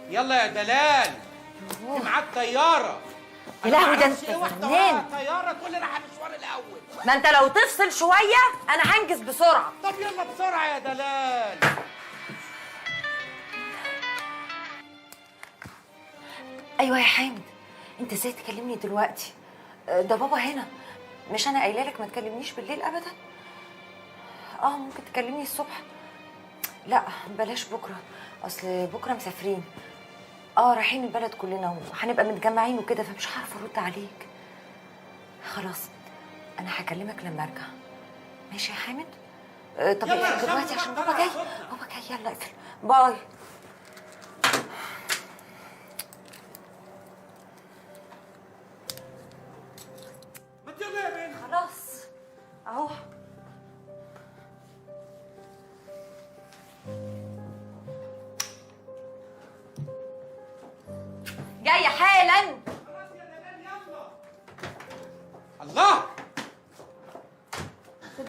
يلا يا دلال، انت معاك طياره. يا لهوي، ده انت منين؟ طياره تقول لي رايحه مشوار الاول. ما انت لو تفصل شويه انا هنجز بسرعه. طب يلا بسرعه يا دلال. ايوه يا حامد، انت ازاي تكلمني دلوقتي؟ ده بابا هنا. مش انا قايله لك ما تكلمنيش بالليل ابدا؟ ممكن تكلمني الصبح. لا بلاش بكره، اصل بكره مسافرين. رايحين البلد كلنا وهنبقى متجمعين وكده، فمش هعرف ارد عليك. خلاص انا هكلمك لما ارجع. ماشي يا حامد؟ طب اقفل دلوقتي عشان بابا جاي. بابا جاي، يلا اقفل. باي. ما يلا يا بنت. خلاص اهو. جايه حالا.